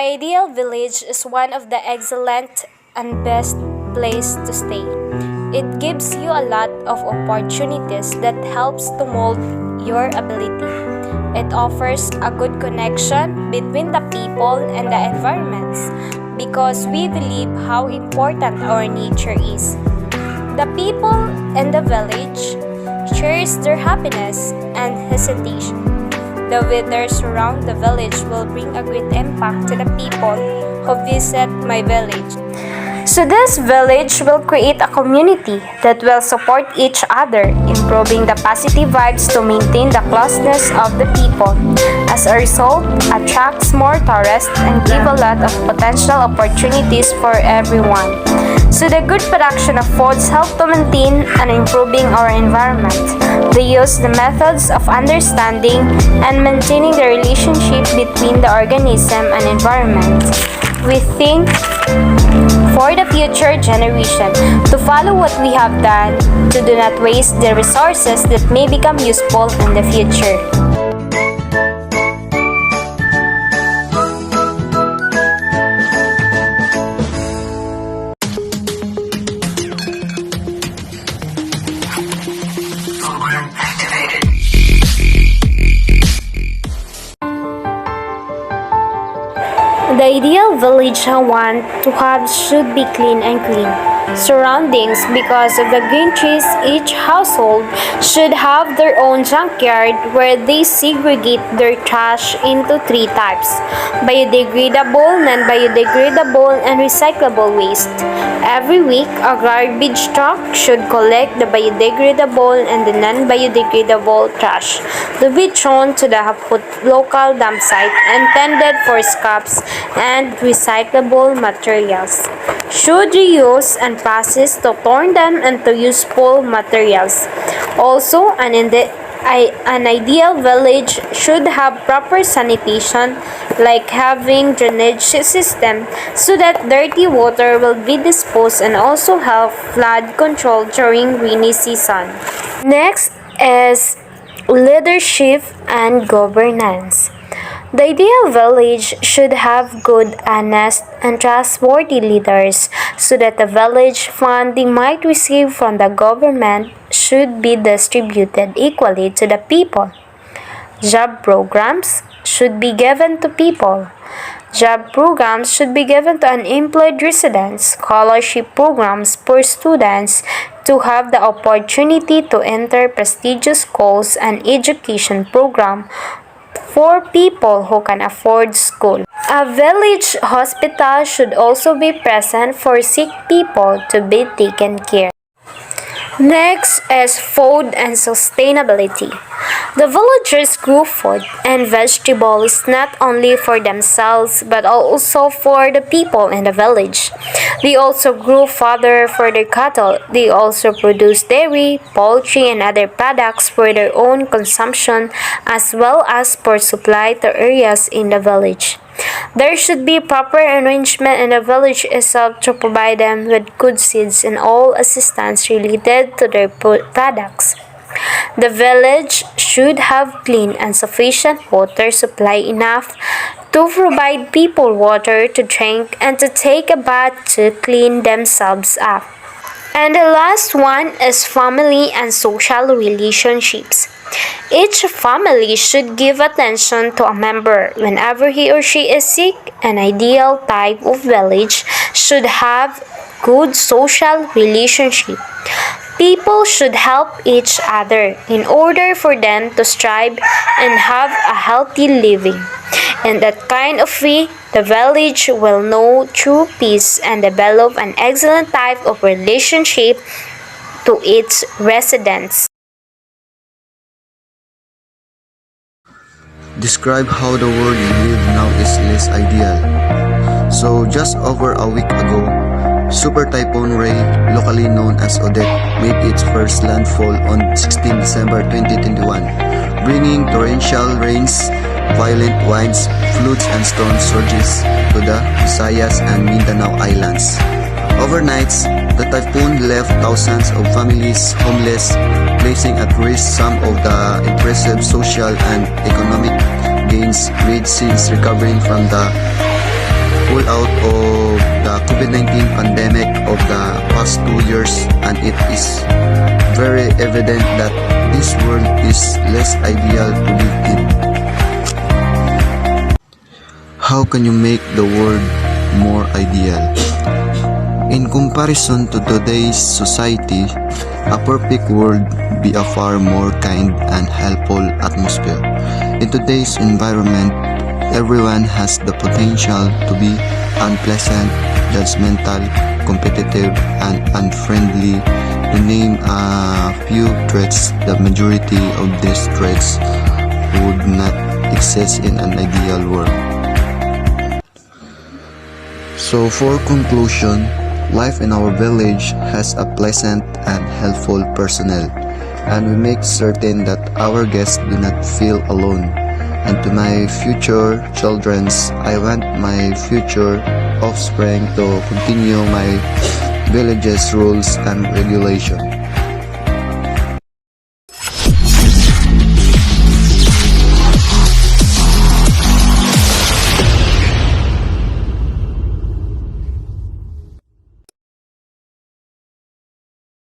My ideal village is one of the excellent and best place to stay. It gives you a lot of opportunities that helps to mold your ability. It offers a good connection between the people and the environments because we believe how important our nature is. The people in the village shares their happiness and hesitation. The weather surround the village will bring a great impact to the people who visit my village. So this village will create a community that will support each other, improving the positive vibes to maintain the closeness of the people. As a result, attracts more tourists and give a lot of potential opportunities for everyone. So the good production of foods help to maintain and improving our environment. They use the methods of understanding and maintaining the relationship between the organism and environment. We think for the future generation to follow what we have done, to do not waste the resources that may become useful in the future. The ideal village I want to have should be clean and clean surroundings because of the green trees. Each household should have their own junkyard where they segregate their trash into three types: biodegradable, non-biodegradable, and recyclable waste. Every week, a garbage truck should collect the biodegradable and the non-biodegradable trash to be thrown to the local dump site intended for scraps and recyclable materials. Should reuse and process to turn them into useful materials. Also, an ideal village should have proper sanitation, like having drainage system so that dirty water will be disposed, and also help flood control during rainy season. Next is leadership and governance. The ideal village should have good, honest, and trustworthy leaders so that the village fund they might receive from the government should be distributed equally to the people. Job programs should be given to people. Job programs should be given to unemployed residents. Scholarship programs for students to have the opportunity to enter prestigious schools and education program for people who can afford school. A village hospital should also be present for sick people to be taken care. Next is food and sustainability. The villagers grew food and vegetables not only for themselves but also for the people in the village. They also grew fodder for their cattle. They also produced dairy, poultry, and other products for their own consumption as well as for supply to areas in the village. There should be proper arrangement in the village itself to provide them with good seeds and all assistance related to their products. The village should have clean and sufficient water supply enough to provide people water to drink and to take a bath to clean themselves up. And the last one is family and social relationships. Each family should give attention to a member whenever he or she is sick. An ideal type of village should have good social relationship. People should help each other in order for them to strive and have a healthy living. In that kind of way, the village will know true peace and develop an excellent type of relationship to its residents. Describe how the world you live now is less ideal. So just over a week ago, Super Typhoon Ray, locally known as Odette, made its first landfall on 16 December 2021, bringing torrential rains, violent winds, floods and storm surges to the Visayas and Mindanao Islands. Overnight, the typhoon left thousands of families homeless, placing at risk some of the impressive social and economic gains made since recovering from the pull out of the COVID-19 pandemic of the past 2 years, and it is very evident that this world is less ideal to live in. How can you make the world more ideal? In comparison to today's society, a perfect world be a far more kind and helpful atmosphere. In today's environment, everyone has the potential to be unpleasant, judgmental, competitive, and unfriendly. To name a few traits, the majority of these traits would not exist in an ideal world. So for conclusion, life in our village has a pleasant and helpful personnel, and we make certain that our guests do not feel alone. And to my future children's, I want my future offspring to continue my village's rules and regulation.